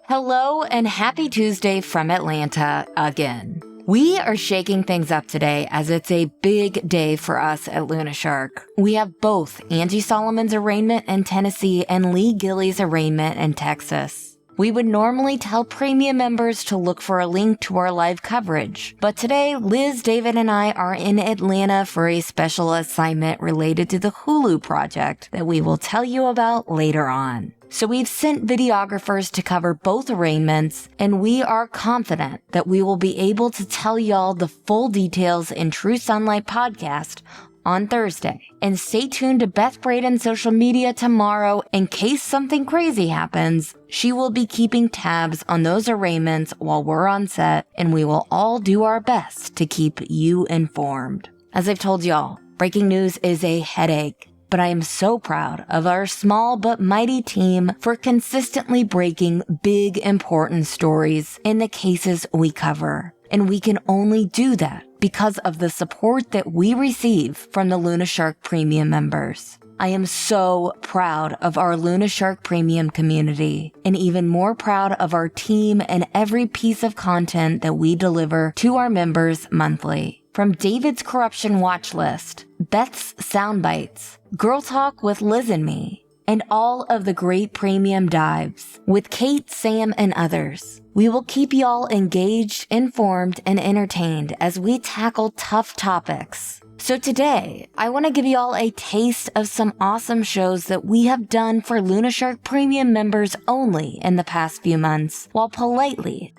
Hello and happy Tuesday from Atlanta again. We are shaking things up today as it's a big day for us at LUNASHARK. We have both Angie Solomon's arraignment in Tennessee and Lee Gillies' arraignment in Texas. We would normally tell premium members to look for a link to our live coverage, but today Liz, David, and I are in Atlanta for a special assignment related to the Hulu project that we will tell you about later on. So we've sent videographers to cover both arraignments, and we are confident that we will be able to tell y'all the full details in True Sunlight podcast on Thursday. And stay tuned to Beth Braden's social media tomorrow in case something crazy happens. She will be keeping tabs on those arraignments while we're on set, and we will all do our best to keep you informed. As I've told y'all, breaking news is a headache. But I am so proud of our small but mighty team for consistently breaking big, important stories in the cases we cover. And we can only do that because of the support that we receive from the LUNASHARK Premium members. I am so proud of our LUNASHARK Premium community, and even more proud of our team and every piece of content that we deliver to our members monthly. From David's Corruption Watchlist, Beth's Soundbites, Girl Talk with Liz and Me, and all of the great premium dives with Kate, Sam, and others. We will keep y'all engaged, informed, and entertained as we tackle tough topics. So today, I want to give y'all a taste of some awesome shows that we have done for LUNASHARK Premium members only in the past few months, while politely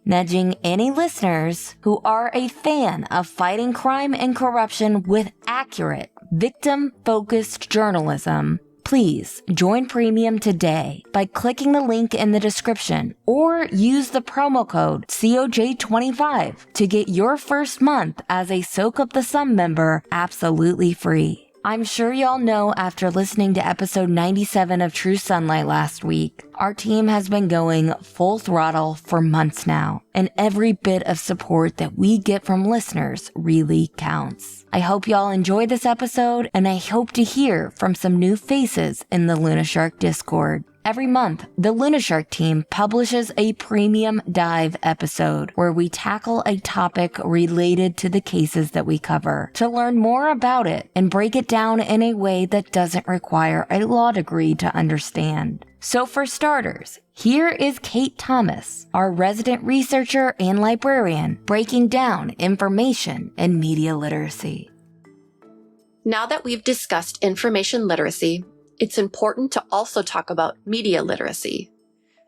nudging any listeners who are a fan of fighting crime and corruption with accurate, victim-focused journalism. Please join Premium today by clicking the link in the description or use the promo code COJ25 to get your first month as a Soak Up the Sun member absolutely free. I'm sure y'all know after listening to episode 97 of True Sunlight last week, our team has been going full throttle for months now, and every bit of support that we get from listeners really counts. I hope y'all enjoy this episode, and I hope to hear from some new faces in the LUNASHARK Discord. Every month, the LUNASHARK team publishes a premium dive episode where we tackle a topic related to the cases that we cover to learn more about it and break it down in a way that doesn't require a law degree to understand. So for starters, here is Kate Thomas, our resident researcher and librarian, breaking down information and media literacy. Now that we've discussed information literacy, it's important to also talk about media literacy.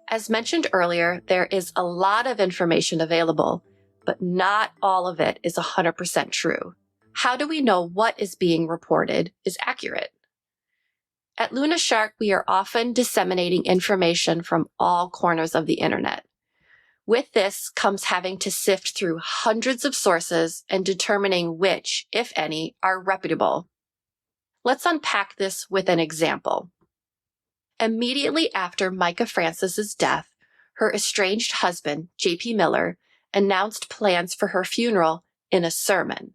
As mentioned earlier, there is a lot of information available, but not all of it is 100% true. How do we know what is being reported is accurate? At LUNASHARK, we are often disseminating information from all corners of the internet. With this comes having to sift through hundreds of sources and determining which, if any, are reputable. Let's unpack this with an example. Immediately after Micah Francis's death, her estranged husband, J.P. Miller, announced plans for her funeral in a sermon.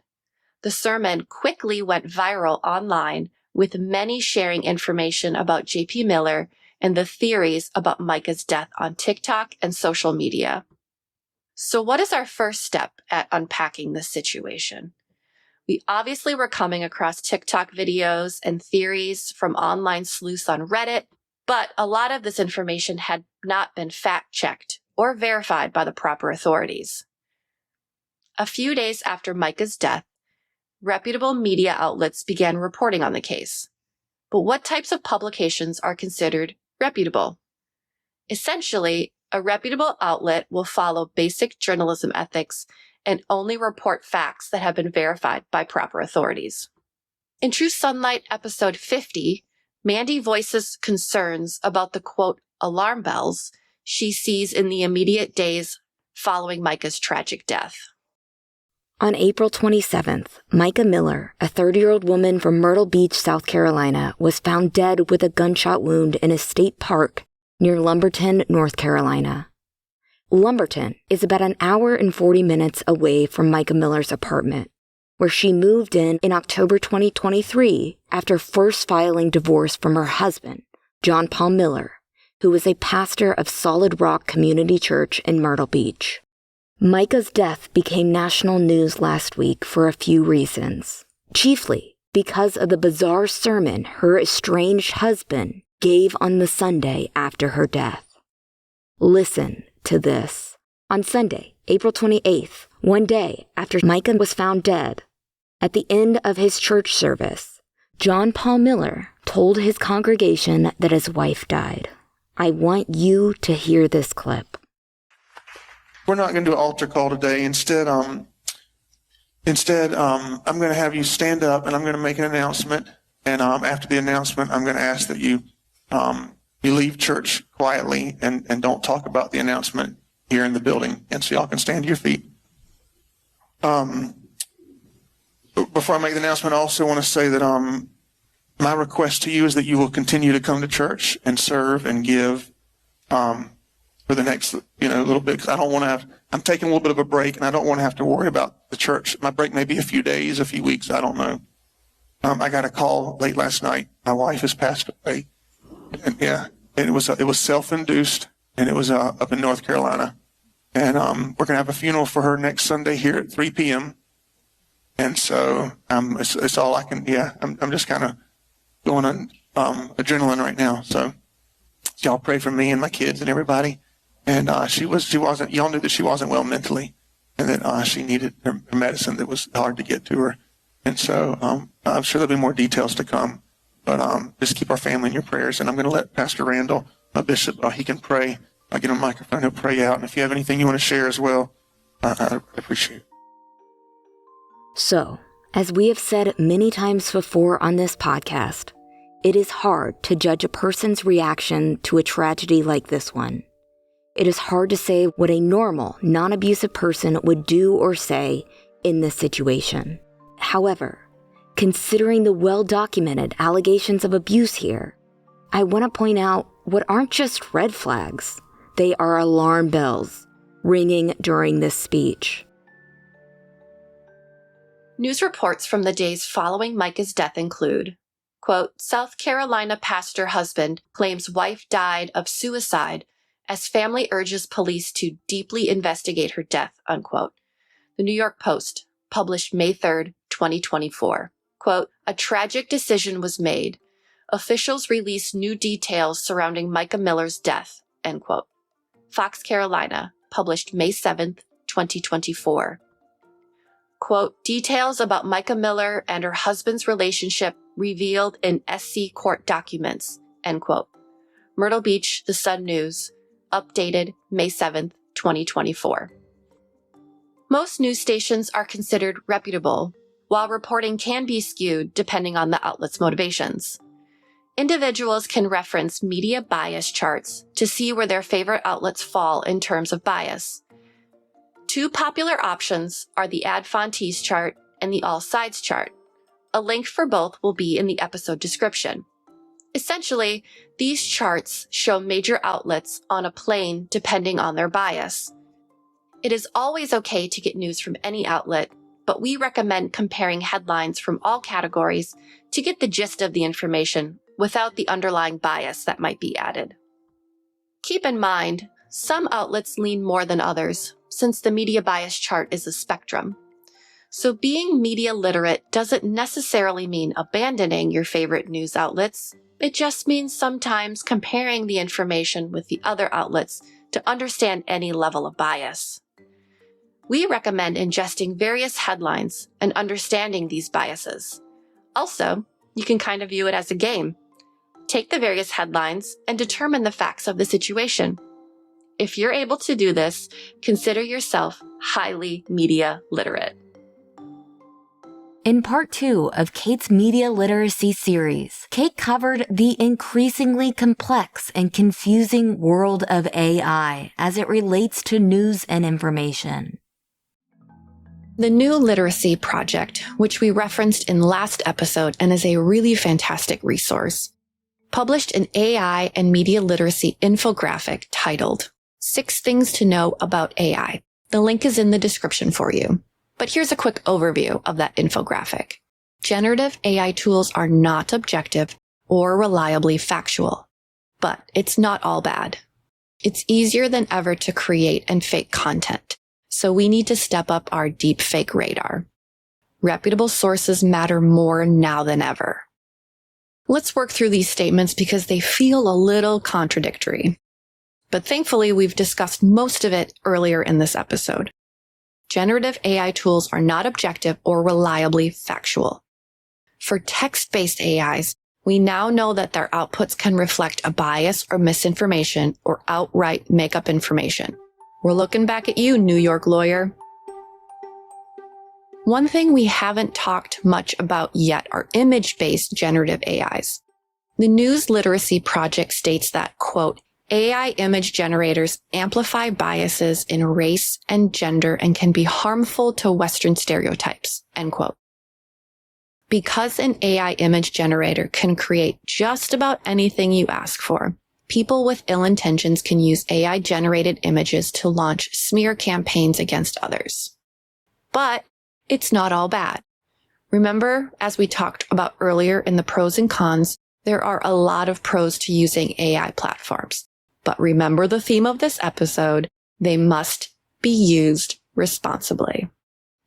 The sermon quickly went viral online, with many sharing information about J.P. Miller and the theories about Micah's death on TikTok and social media. So what is our first step at unpacking this situation? We obviously were coming across TikTok videos and theories from online sleuths on Reddit, but a lot of this information had not been fact-checked or verified by the proper authorities. A few days after Micah's death, reputable media outlets began reporting on the case. But what types of publications are considered reputable? Essentially, a reputable outlet will follow basic journalism ethics and only report facts that have been verified by proper authorities. In True Sunlight episode 50, Mandy voices concerns about the quote, alarm bells she sees in the immediate days following Micah's tragic death. On April 27th, Micah Miller, a 30-year-old woman from Myrtle Beach, South Carolina, was found dead with a gunshot wound in a state park near Lumberton, North Carolina. Lumberton is about an hour and 40 minutes away from Micah Miller's apartment, where she moved in October 2023 after first filing divorce from her husband, John Paul Miller, who was a pastor of Solid Rock Community Church in Myrtle Beach. Micah's death became national news last week for a few reasons, chiefly because of the bizarre sermon her estranged husband gave on the Sunday after her death. Listen to this. On Sunday, April 28th, one day after Micah was found dead, at the end of his church service, John Paul Miller told his congregation that his wife died. I want you to hear this clip. We're not going to do an altar call today. Instead, I'm going to have you stand up and I'm going to make an announcement. And after the announcement, I'm going to ask that you leave church quietly and don't talk about the announcement here in the building. And so y'all can stand to your feet. Before I make the announcement, I also want to say that my request to you is that you will continue to come to church and serve and give for the next little bit, because I don't want to I'm taking a little bit of a break, and I don't want to have to worry about the church. My break may be a few days, a few weeks, I don't know. I got a call late last night. My wife has passed away, and it was self-induced, and it was up in North Carolina, and we're gonna have a funeral for her next Sunday here at 3 p.m. And so it's all I can. I'm just kind of going on adrenaline right now. So y'all pray for me and my kids and everybody. And she wasn't. Y'all knew that she wasn't well mentally, and that she needed her medicine that was hard to get to her. And so I'm sure there'll be more details to come. But just keep our family in your prayers. And I'm going to let Pastor Randall, my bishop, he can pray. I get a microphone, he'll pray out. And if you have anything you want to share as well, I appreciate it. So, as we have said many times before on this podcast, it is hard to judge a person's reaction to a tragedy like this one. It is hard to say what a normal, non-abusive person would do or say in this situation. However, considering the well-documented allegations of abuse here, I want to point out what aren't just red flags. They are alarm bells ringing during this speech. News reports from the days following Micah's death include, quote, South Carolina pastor husband claims wife died of suicide as family urges police to deeply investigate her death, unquote. The New York Post, published May 3rd, 2024. Quote, a tragic decision was made. Officials release new details surrounding Micah Miller's death, end quote. Fox Carolina, published May 7th, 2024. Quote, details about Micah Miller and her husband's relationship revealed in SC court documents, end quote. Myrtle Beach, The Sun News, updated May 7th, 2024. Most news stations are considered reputable, while reporting can be skewed depending on the outlet's motivations. Individuals can reference media bias charts to see where their favorite outlets fall in terms of bias. Two popular options are the Ad Fontes chart and the All Sides chart. A link for both will be in the episode description. Essentially, these charts show major outlets on a plane depending on their bias. It is always okay to get news from any outlet, but we recommend comparing headlines from all categories to get the gist of the information without the underlying bias that might be added. Keep in mind, some outlets lean more than others, since the media bias chart is a spectrum. So being media literate doesn't necessarily mean abandoning your favorite news outlets. It just means sometimes comparing the information with the other outlets to understand any level of bias. We recommend ingesting various headlines and understanding these biases. Also, you can kind of view it as a game. Take the various headlines and determine the facts of the situation. If you're able to do this, consider yourself highly media literate. In part 2 of Kate's media literacy series, Kate covered the increasingly complex and confusing world of AI as it relates to news and information. The New Literacy Project, which we referenced in last episode and is a really fantastic resource, published an AI and media literacy infographic titled 6 Things to Know About AI. The link is in the description for you. But here's a quick overview of that infographic. Generative AI tools are not objective or reliably factual. But it's not all bad. It's easier than ever to create and fake content, so we need to step up our deep fake radar. Reputable sources matter more now than ever. Let's work through these statements because they feel a little contradictory. But thankfully, we've discussed most of it earlier in this episode. Generative AI tools are not objective or reliably factual. For text-based AIs, we now know that their outputs can reflect a bias or misinformation or outright make up information. We're looking back at you, New York lawyer. One thing we haven't talked much about yet are image-based generative AIs. The News Literacy Project states that, quote, AI image generators amplify biases in race and gender and can be harmful to Western stereotypes, end quote. Because an AI image generator can create just about anything you ask for, people with ill intentions can use AI-generated images to launch smear campaigns against others. But it's not all bad. Remember, as we talked about earlier in the pros and cons, there are a lot of pros to using AI platforms. But remember the theme of this episode, they must be used responsibly.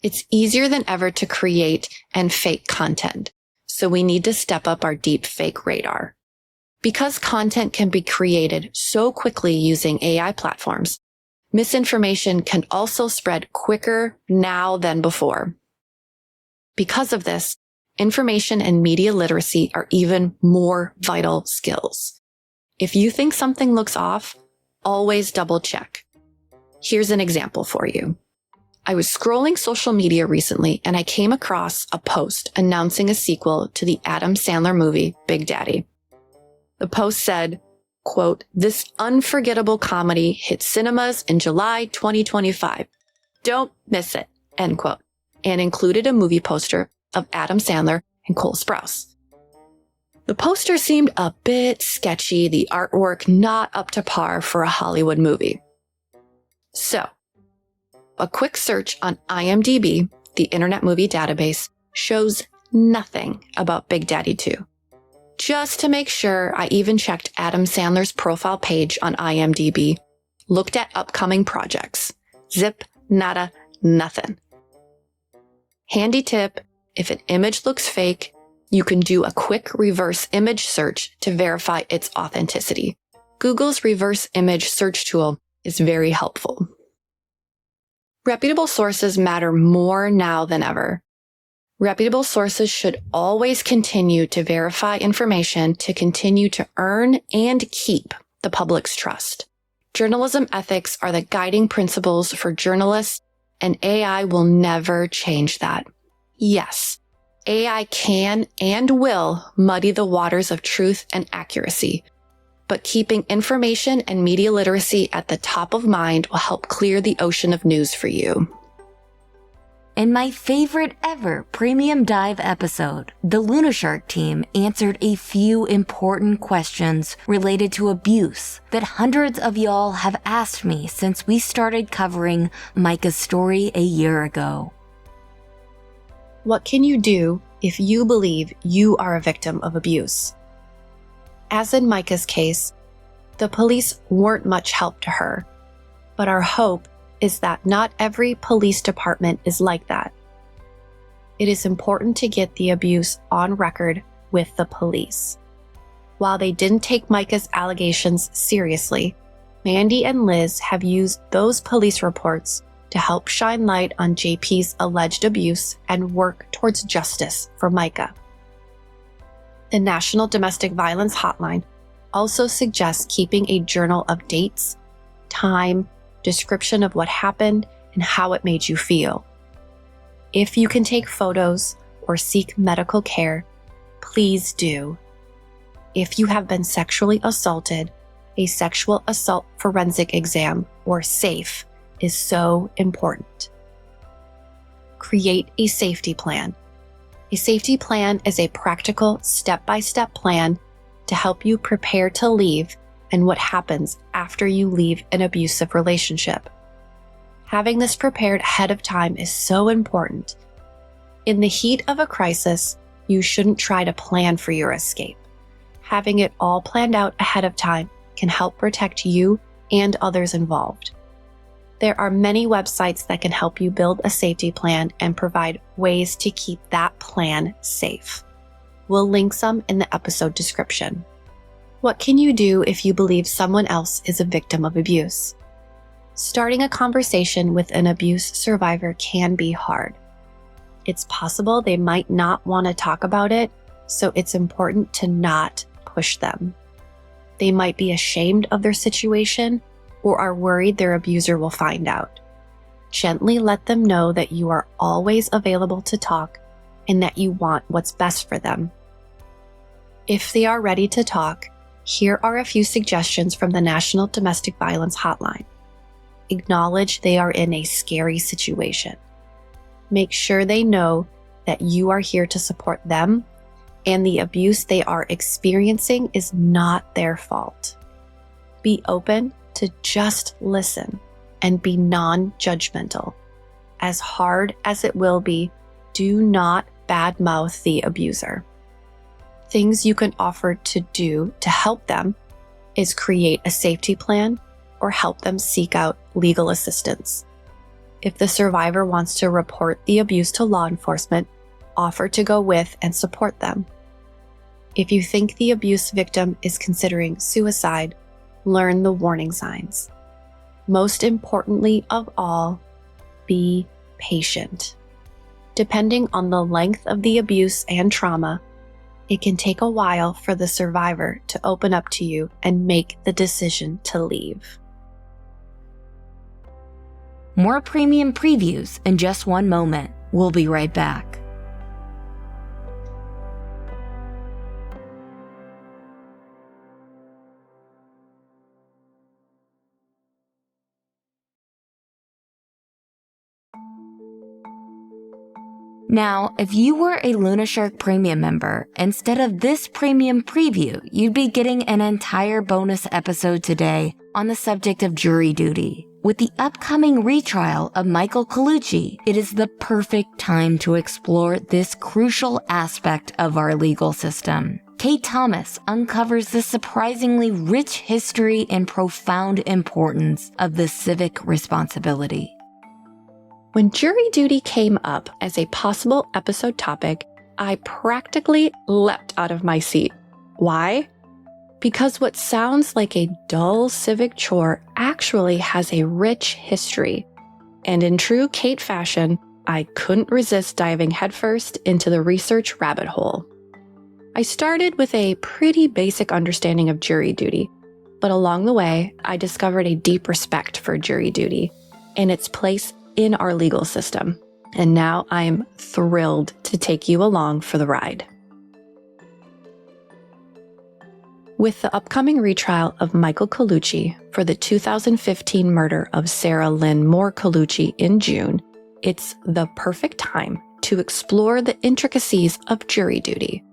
It's easier than ever to create and fake content, so we need to step up our deep fake radar. Because content can be created so quickly using AI platforms, misinformation can also spread quicker now than before. Because of this, information and media literacy are even more vital skills. If you think something looks off, always double check. Here's an example for you. I was scrolling social media recently and I came across a post announcing a sequel to the Adam Sandler movie, Big Daddy. The post said, quote, "This unforgettable comedy hits cinemas in July 2025. Don't miss it," end quote, and included a movie poster of Adam Sandler and Cole Sprouse. The poster seemed a bit sketchy, the artwork not up to par for a Hollywood movie. So, a quick search on IMDb, the Internet Movie Database, shows nothing about Big Daddy 2. Just to make sure, I even checked Adam Sandler's profile page on IMDb, looked at upcoming projects. Zip, nada, nothing. Handy tip, if an image looks fake, you can do a quick reverse image search to verify its authenticity. Google's reverse image search tool is very helpful. Reputable sources matter more now than ever. Reputable sources should always continue to verify information to continue to earn and keep the public's trust. Journalism ethics are the guiding principles for journalists, and AI will never change that. Yes, AI can and will muddy the waters of truth and accuracy, but keeping information and media literacy at the top of mind will help clear the ocean of news for you. In my favorite ever Premium Dive episode, the LUNASHARK team answered a few important questions related to abuse that hundreds of y'all have asked me since we started covering Micah's story a year ago. What can you do if you believe you are a victim of abuse? As in Micah's case, the police weren't much help to her, but our hope is that not every police department is like that. It is important to get the abuse on record with the police. While they didn't take Micah's allegations seriously, Mandy and Liz have used those police reports to help shine light on JP's alleged abuse and work towards justice for Micah. The National Domestic Violence Hotline also suggests keeping a journal of dates, time, description of what happened, and how it made you feel. If you can take photos or seek medical care, please do. If you have been sexually assaulted, a sexual assault forensic exam, or SAFE, is so important. Create a safety plan. A safety plan is a practical, step-by-step plan to help you prepare to leave and what happens after you leave an abusive relationship. Having this prepared ahead of time is so important. In the heat of a crisis, you shouldn't try to plan for your escape. Having it all planned out ahead of time can help protect you and others involved. There are many websites that can help you build a safety plan and provide ways to keep that plan safe. We'll link some in the episode description. What can you do if you believe someone else is a victim of abuse? Starting a conversation with an abuse survivor can be hard. It's possible they might not want to talk about it, so it's important to not push them. They might be ashamed of their situation or are worried their abuser will find out. Gently let them know that you are always available to talk and that you want what's best for them. If they are ready to talk, here are a few suggestions from the National Domestic Violence Hotline. Acknowledge they are in a scary situation. Make sure they know that you are here to support them and the abuse they are experiencing is not their fault. Be open to just listen and be non-judgmental. As hard as it will be, do not badmouth the abuser. Things you can offer to do to help them is create a safety plan or help them seek out legal assistance. If the survivor wants to report the abuse to law enforcement, offer to go with and support them. If you think the abuse victim is considering suicide, learn the warning signs. Most importantly of all, be patient. Depending on the length of the abuse and trauma, it can take a while for the survivor to open up to you and make the decision to leave. More premium previews in just one moment. We'll be right back. Now, if you were a LUNASHARK premium member, instead of this premium preview, you'd be getting an entire bonus episode today on the subject of jury duty. With the upcoming retrial of Michael Colucci, it is the perfect time to explore this crucial aspect of our legal system. Kate Thomas uncovers the surprisingly rich history and profound importance of the civic responsibility. When jury duty came up as a possible episode topic, I practically leapt out of my seat. Why? Because what sounds like a dull civic chore actually has a rich history. And in true Kate fashion, I couldn't resist diving headfirst into the research rabbit hole. I started with a pretty basic understanding of jury duty, but along the way, I discovered a deep respect for jury duty and its place in our legal system. And now I am thrilled to take you along for the ride. With the upcoming retrial of Michael Colucci for the 2015 murder of Sarah Lynn Moore Colucci in June, it's the perfect time to explore the intricacies of jury duty.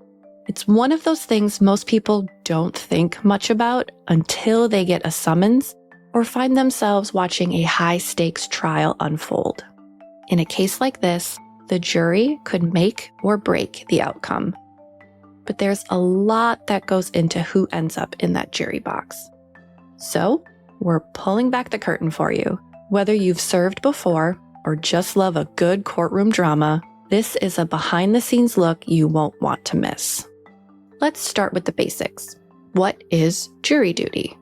It's one of those things most people don't think much about until they get a summons or find themselves watching a high-stakes trial unfold. In a case like this, the jury could make or break the outcome. But there's a lot that goes into who ends up in that jury box. So, we're pulling back the curtain for you. Whether you've served before or just love a good courtroom drama, this is a behind-the-scenes look you won't want to miss. Let's start with the basics. What is jury duty?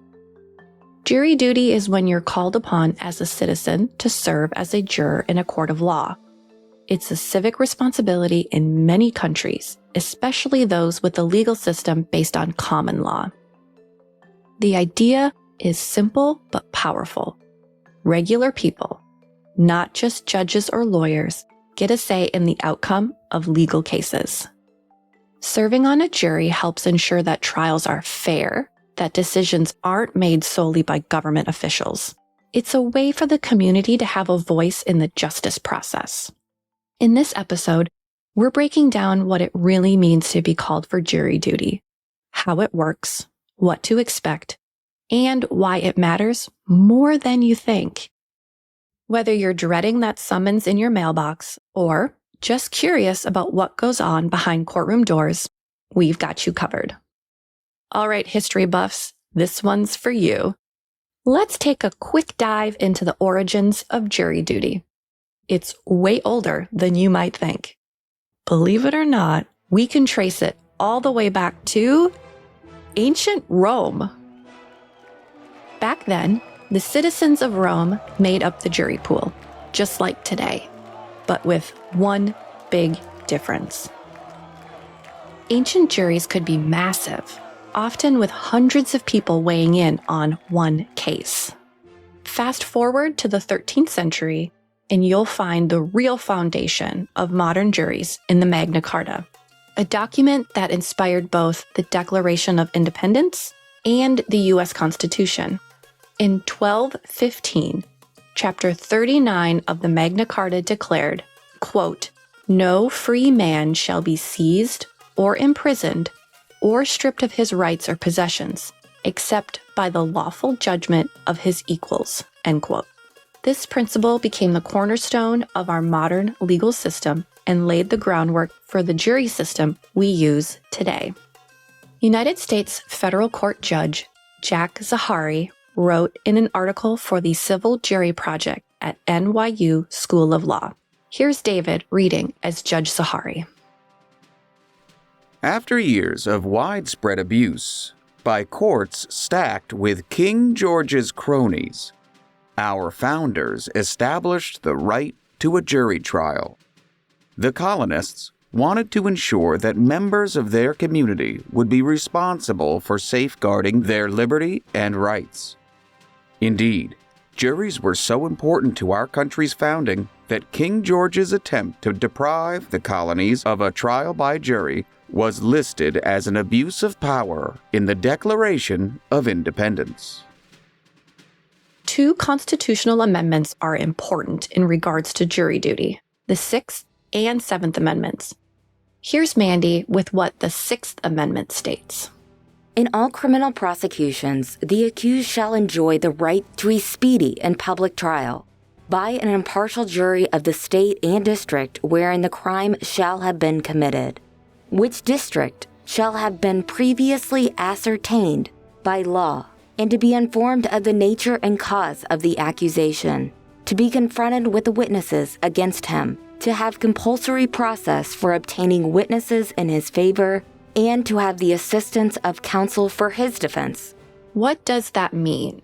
Jury duty is when you're called upon as a citizen to serve as a juror in a court of law. It's a civic responsibility in many countries, especially those with a legal system based on common law. The idea is simple but powerful. Regular people, not just judges or lawyers, get a say in the outcome of legal cases. Serving on a jury helps ensure that trials are fair, that decisions aren't made solely by government officials. It's a way for the community to have a voice in the justice process. In this episode, we're breaking down what it really means to be called for jury duty, how it works, what to expect, and why it matters more than you think. Whether you're dreading that summons in your mailbox or just curious about what goes on behind courtroom doors, we've got you covered. All right, history buffs, this one's for you. Let's take a quick dive into the origins of jury duty. It's way older than you might think. Believe it or not, we can trace it all the way back to ancient Rome. Back then, the citizens of Rome made up the jury pool, just like today, but with one big difference. Ancient juries could be massive, often with hundreds of people weighing in on one case. Fast forward to the 13th century, and you'll find the real foundation of modern juries in the Magna Carta, a document that inspired both the Declaration of Independence and the U.S. Constitution. In 1215, Chapter 39 of the Magna Carta declared, quote, "No free man shall be seized or imprisoned or stripped of his rights or possessions, except by the lawful judgment of his equals," end quote. This principle became the cornerstone of our modern legal system and laid the groundwork for the jury system we use today. United States Federal Court Judge Jack Zahari wrote in an article for the Civil Jury Project at NYU School of Law. Here's David reading as Judge Zahari. After years of widespread abuse by courts stacked with King George's cronies, our founders established the right to a jury trial. The colonists wanted to ensure that members of their community would be responsible for safeguarding their liberty and rights. Indeed, juries were so important to our country's founding that King George's attempt to deprive the colonies of a trial by jury was listed as an abuse of power in the Declaration of Independence. Two constitutional amendments are important in regards to jury duty, the Sixth and Seventh Amendments. Here's Mandy with what the Sixth Amendment states. In all criminal prosecutions, the accused shall enjoy the right to a speedy and public trial by an impartial jury of the state and district wherein the crime shall have been committed, which district shall have been previously ascertained by law, and to be informed of the nature and cause of the accusation, to be confronted with the witnesses against him, to have compulsory process for obtaining witnesses in his favor, and to have the assistance of counsel for his defense. What does that mean?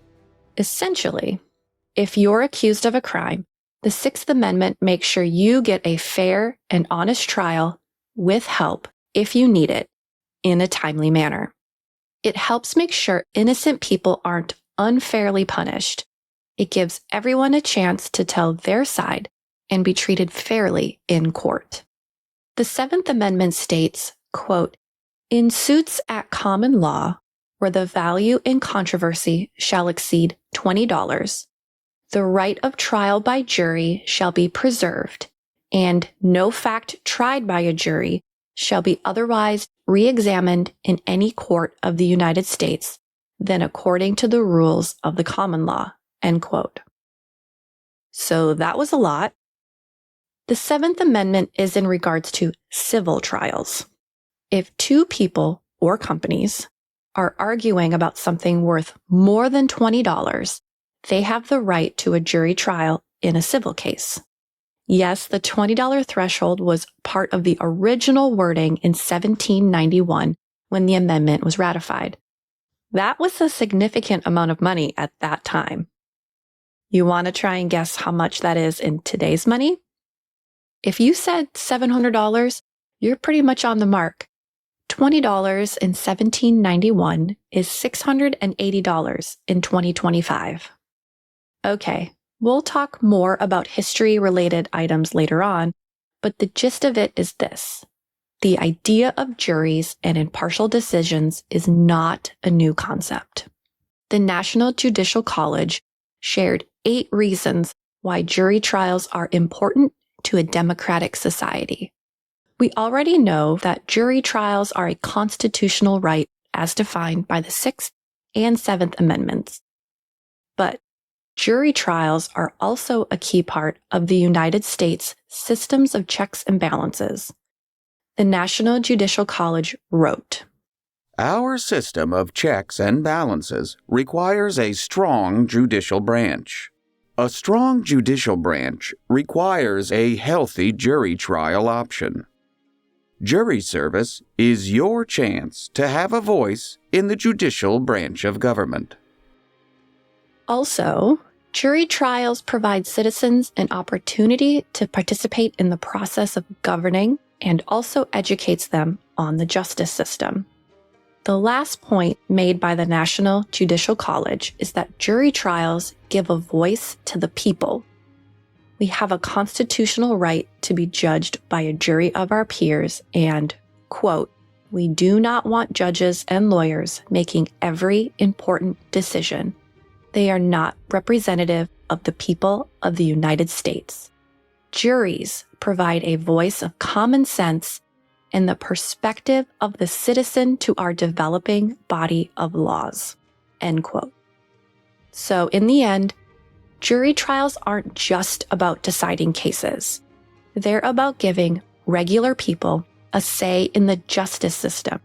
Essentially, if you're accused of a crime, the Sixth Amendment makes sure you get a fair and honest trial with help, if you need it, in a timely manner. It helps make sure innocent people aren't unfairly punished. It gives everyone a chance to tell their side and be treated fairly in court. The Seventh Amendment states, quote, "In suits at common law, where the value in controversy shall exceed $20, the right of trial by jury shall be preserved, and no fact tried by a jury shall be otherwise re-examined in any court of the United States than according to the rules of the common law," end quote. So that was a lot. The Seventh Amendment is in regards to civil trials. If two people or companies are arguing about something worth more than $20, they have the right to a jury trial in a civil case. Yes, the $20 threshold was part of the original wording in 1791 when the amendment was ratified. That was a significant amount of money at that time. You want to try and guess how much that is in today's money? If you said $700, you're pretty much on the mark. $20 in 1791 is $680 in 2025. Okay. We'll talk more about history-related items later on, but the gist of it is this. The idea of juries and impartial decisions is not a new concept. The National Judicial College shared 8 reasons why jury trials are important to a democratic society. We already know that jury trials are a constitutional right as defined by the Sixth and Seventh Amendments. But jury trials are also a key part of the United States systems of checks and balances. The National Judicial College wrote, Our system of checks and balances requires a strong judicial branch. A strong judicial branch requires a healthy jury trial option. Jury service is your chance to have a voice in the judicial branch of government. Also, jury trials provide citizens an opportunity to participate in the process of governing and also educates them on the justice system. The last point made by the National Judicial College is that jury trials give a voice to the people. We have a constitutional right to be judged by a jury of our peers and, quote, we do not want judges and lawyers making every important decision. They are not representative of the people of the United States. Juries provide a voice of common sense and the perspective of the citizen to our developing body of laws, end quote. So in the end, jury trials aren't just about deciding cases. They're about giving regular people a say in the justice system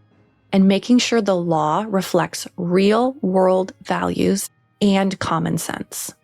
and making sure the law reflects real-world values and common sense.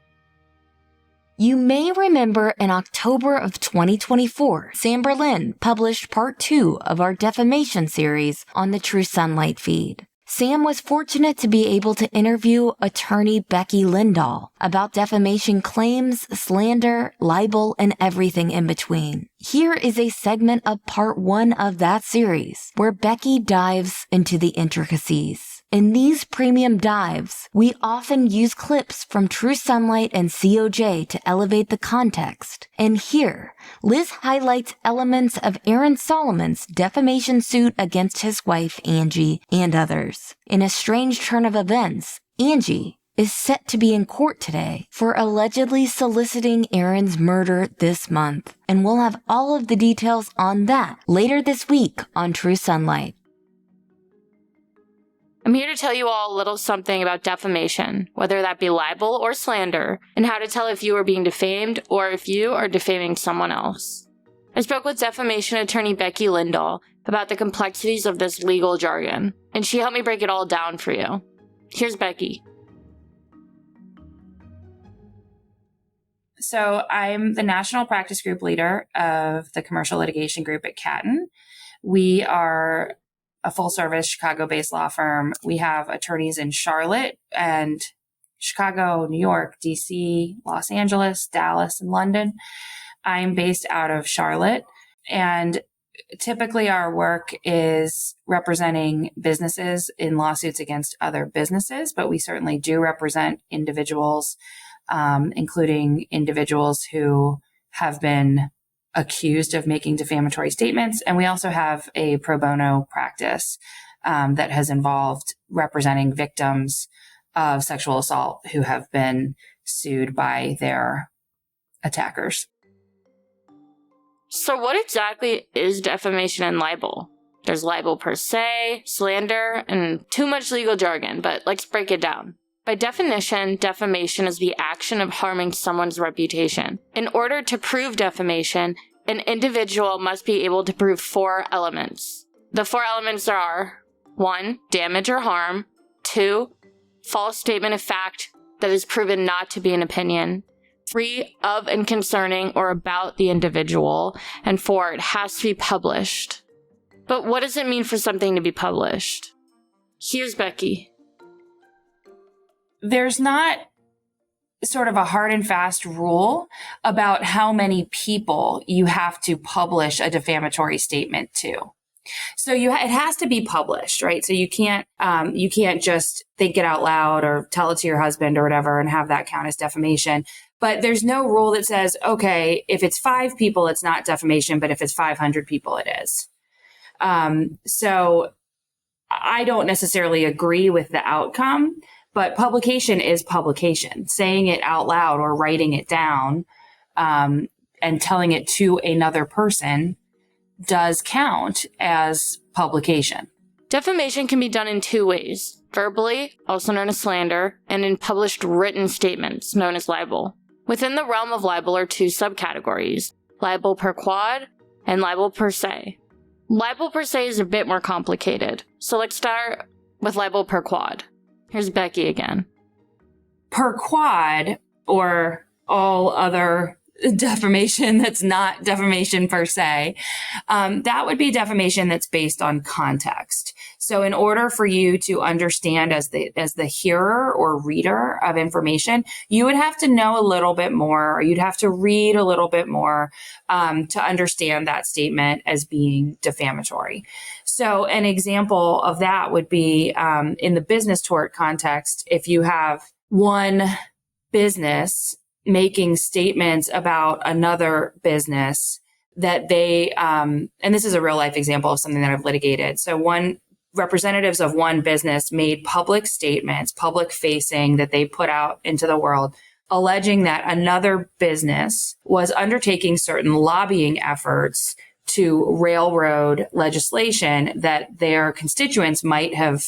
You may remember in October of 2024, Sam Berlin published part 2 of our Defamation series on the True Sunlight feed. Sam was fortunate to be able to interview attorney Becky Lindahl about defamation claims, slander, libel, and everything in between. Here is a segment of part 1 of that series, where Becky dives into the intricacies. In these premium dives, we often use clips from True Sunlight and COJ to elevate the context. And here, Liz highlights elements of Aaron Solomon's defamation suit against his wife, Angie, and others. In a strange turn of events, Angie is set to be in court today for allegedly soliciting Aaron's murder this month. And we'll have all of the details on that later this week on True Sunlight. I'm here to tell you all a little something about defamation, whether that be libel or slander, and how to tell if you are being defamed or if you are defaming someone else. I spoke with defamation attorney Becky Lindahl about the complexities of this legal jargon, and she helped me break it all down for you. Here's Becky. So I'm the national practice group leader of the commercial litigation group at Catton. We are a full-service Chicago-based law firm. We have attorneys in Charlotte and Chicago, New York, DC, Los Angeles, Dallas, and London. I'm based out of Charlotte, and typically our work is representing businesses in lawsuits against other businesses, but we certainly do represent individuals, including individuals who have been accused of making defamatory statements. And we also have a pro bono practice that has involved representing victims of sexual assault who have been sued by their attackers. So what exactly is defamation and libel? There's libel per se, slander, and too much legal jargon, but let's break it down. By definition, defamation is the action of harming someone's reputation. In order to prove defamation, an individual must be able to prove 4 elements. The 4 elements are 1. Damage or harm. 2. False statement of fact that is proven not to be an opinion. 3. Of and concerning or about the individual. And 4. It has to be published. But what does it mean for something to be published? Here's Becky. There's not sort of a hard and fast rule about how many people you have to publish a defamatory statement to. So it has to be published, right? So you can't just think it out loud or tell it to your husband or whatever and have that count as defamation. But there's no rule that says, okay, if it's 5 people, it's not defamation, but if it's 500 people, it is. So I don't necessarily agree with the outcome, but publication is publication. Saying it out loud or writing it down and telling it to another person does count as publication. Defamation can be done in 2 ways: verbally, also known as slander, and in published written statements, known as libel. Within the realm of libel are 2 subcategories: libel per quad and libel per se. Libel per se is a bit more complicated, so let's start with libel per quad. Here's Becky again. Per quad, or all other defamation that's not defamation per se, that would be defamation that's based on context. So in order for you to understand as the hearer or reader of information, you would have to know a little bit more, or you'd have to read a little bit more to understand that statement as being defamatory. So an example of that would be in the business tort context, if you have one business making statements about another business that they, and this is a real life example of something that I've litigated. So representatives of one business made public statements, public facing, that they put out into the world, alleging that another business was undertaking certain lobbying efforts to railroad legislation that their constituents might have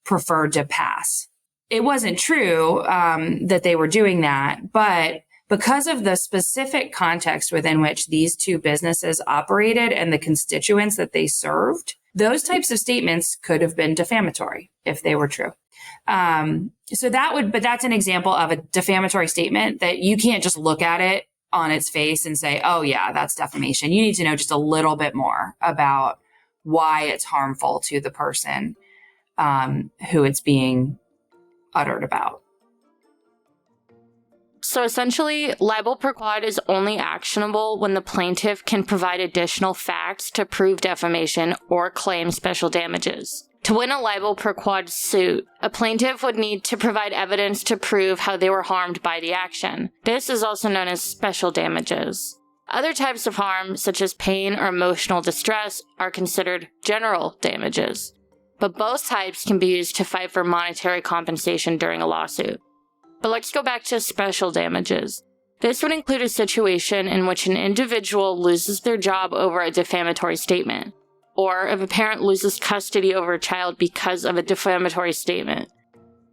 preferred to pass. It wasn't true that they were doing that, but because of the specific context within which these two businesses operated and the constituents that they served, those types of statements could have been defamatory if they were true. But that's an example of a defamatory statement that you can't just look at it on its face and say, oh yeah, that's defamation. You need to know just a little bit more about why it's harmful to the person who it's being uttered about. So essentially, libel per quad is only actionable when the plaintiff can provide additional facts to prove defamation or claim special damages. To win a libel per quad suit, a plaintiff would need to provide evidence to prove how they were harmed by the action. This is also known as special damages. Other types of harm, such as pain or emotional distress, are considered general damages. But both types can be used to fight for monetary compensation during a lawsuit. But let's go back to special damages. This would include a situation in which an individual loses their job over a defamatory statement, or if a parent loses custody over a child because of a defamatory statement.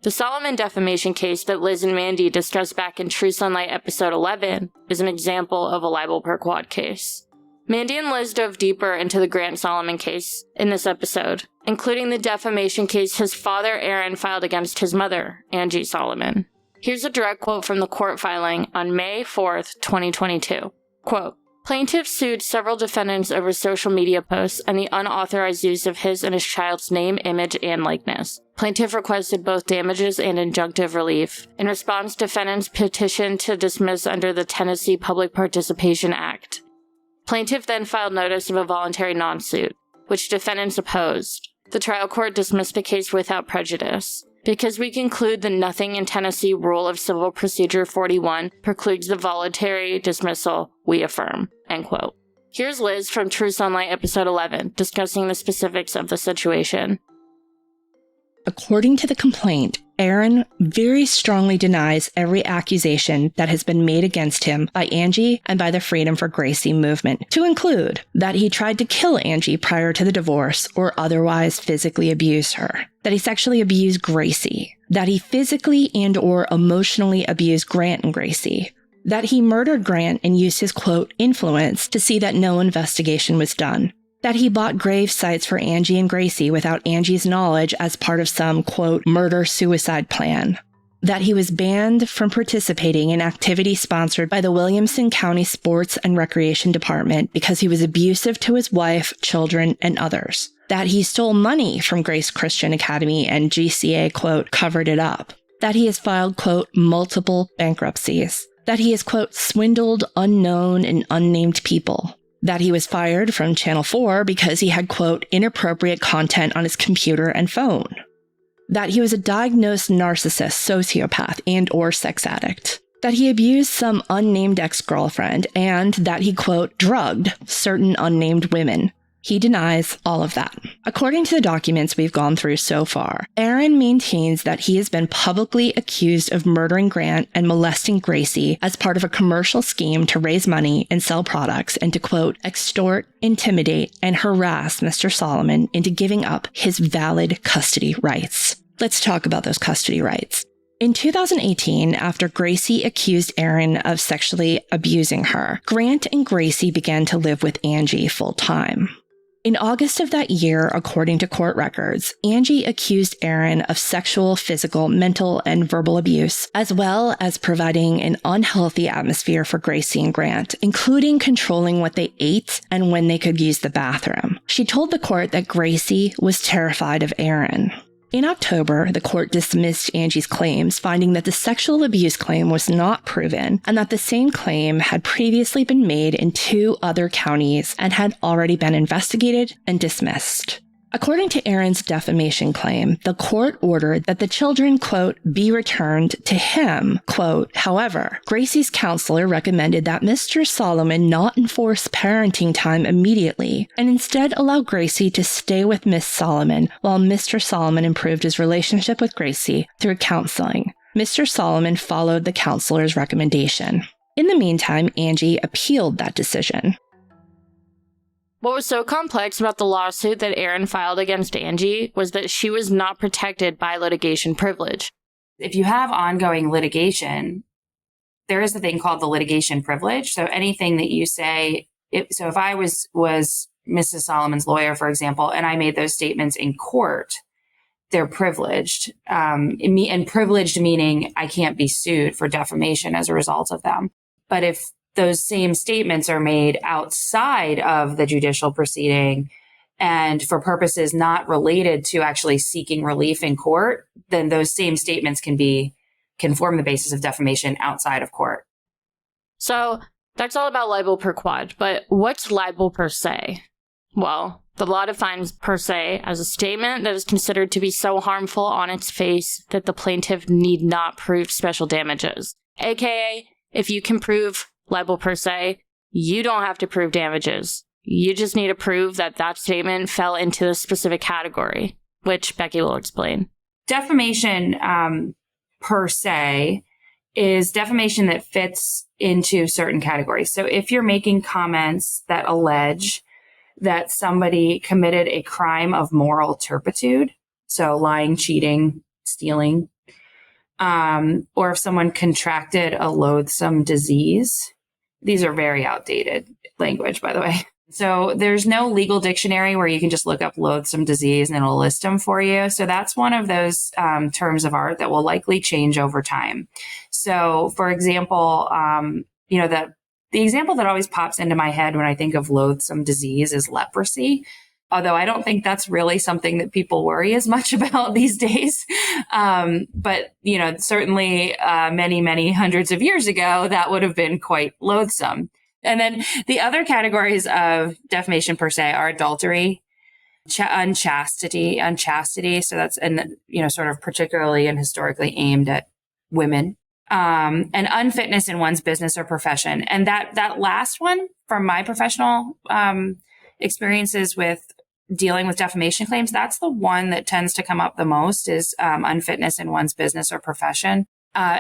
The Solomon defamation case that Liz and Mandy discussed back in True Sunlight episode 11 is an example of a libel per quad case. Mandy and Liz dove deeper into the Grant Solomon case in this episode, including the defamation case his father, Aaron, filed against his mother, Angie Solomon. Here's a direct quote from the court filing on May 4th, 2022. Quote, "Plaintiff sued several defendants over social media posts and the unauthorized use of his and his child's name, image, and likeness. Plaintiff requested both damages and injunctive relief. In response, defendants petitioned to dismiss under the Tennessee Public Participation Act. Plaintiff then filed notice of a voluntary non-suit, which defendants opposed. The trial court dismissed the case without prejudice. Because we conclude the Nothing in Tennessee Rule of Civil Procedure 41 precludes the voluntary dismissal, we affirm." End quote. Here's Liz from True Sunlight episode 11 discussing the specifics of the situation. According to the complaint, Aaron very strongly denies every accusation that has been made against him by Angie and by the Freedom for Gracie movement, to include that he tried to kill Angie prior to the divorce or otherwise physically abuse her, that he sexually abused Gracie, that he physically and or emotionally abused Grant and Gracie, that he murdered Grant and used his, quote, influence to see that no investigation was done, that he bought grave sites for Angie and Gracie without Angie's knowledge as part of some, quote, murder-suicide plan, that he was banned from participating in activities sponsored by the Williamson County Sports and Recreation Department because he was abusive to his wife, children, and others, that he stole money from Grace Christian Academy and GCA, quote, covered it up, that he has filed, quote, multiple bankruptcies, that he has, quote, swindled unknown and unnamed people, that he was fired from Channel 4 because he had, quote, inappropriate content on his computer and phone, that he was a diagnosed narcissist, sociopath, and or sex addict, that he abused some unnamed ex-girlfriend, and that he, quote, drugged certain unnamed women. He denies all of that. According to the documents we've gone through so far, Aaron maintains that he has been publicly accused of murdering Grant and molesting Gracie as part of a commercial scheme to raise money and sell products and to, quote, extort, intimidate, and harass Mr. Solomon into giving up his valid custody rights. Let's talk about those custody rights. In 2018, after Gracie accused Aaron of sexually abusing her, Grant and Gracie began to live with Angie full-time. In August of that year, according to court records, Angie accused Aaron of sexual, physical, mental, and verbal abuse, as well as providing an unhealthy atmosphere for Gracie and Grant, including controlling what they ate and when they could use the bathroom. She told the court that Gracie was terrified of Aaron. In October, the court dismissed Angie's claims, finding that the sexual abuse claim was not proven and that the same claim had previously been made in 2 other counties and had already been investigated and dismissed. According to Aaron's defamation claim, the court ordered that the children, quote, be returned to him, quote. However, Gracie's counselor recommended that Mr. Solomon not enforce parenting time immediately and instead allow Gracie to stay with Miss Solomon while Mr. Solomon improved his relationship with Gracie through counseling. Mr. Solomon followed the counselor's recommendation. In the meantime, Angie appealed that decision. What was so complex about the lawsuit that Aaron filed against Angie was that she was not protected by litigation privilege. If you have ongoing litigation, there is a thing called the litigation privilege. So anything that you say, if I was Mrs. Solomon's lawyer, for example, and I made those statements in court, they're privileged. And privileged meaning I can't be sued for defamation as a result of them. But if those same statements are made outside of the judicial proceeding and for purposes not related to actually seeking relief in court, then those same statements can form the basis of defamation outside of court. So that's all about libel per quad, but what's libel per se? Well, the law defines per se as a statement that is considered to be so harmful on its face that the plaintiff need not prove special damages. AKA, if you can prove libel per se, you don't have to prove damages. You just need to prove that that statement fell into the specific category, which Becky will explain. Defamation per se is defamation that fits into certain categories. So if you're making comments that allege that somebody committed a crime of moral turpitude, so lying, cheating, stealing, or if someone contracted a loathsome disease. These are very outdated language, by the way. So there's no legal dictionary where you can just look up loathsome disease and it'll list them for you. So that's one of those terms of art that will likely change over time. So for example, the example that always pops into my head when I think of loathsome disease is leprosy. Although I don't think that's really something that people worry as much about these days. But, certainly many, many hundreds of years ago, that would have been quite loathsome. And then the other categories of defamation per se are adultery, unchastity. So that's, sort of particularly and historically aimed at women. And unfitness in one's business or profession. And that last one, from my professional experiences with dealing with defamation claims, that's the one that tends to come up the most is unfitness in one's business or profession,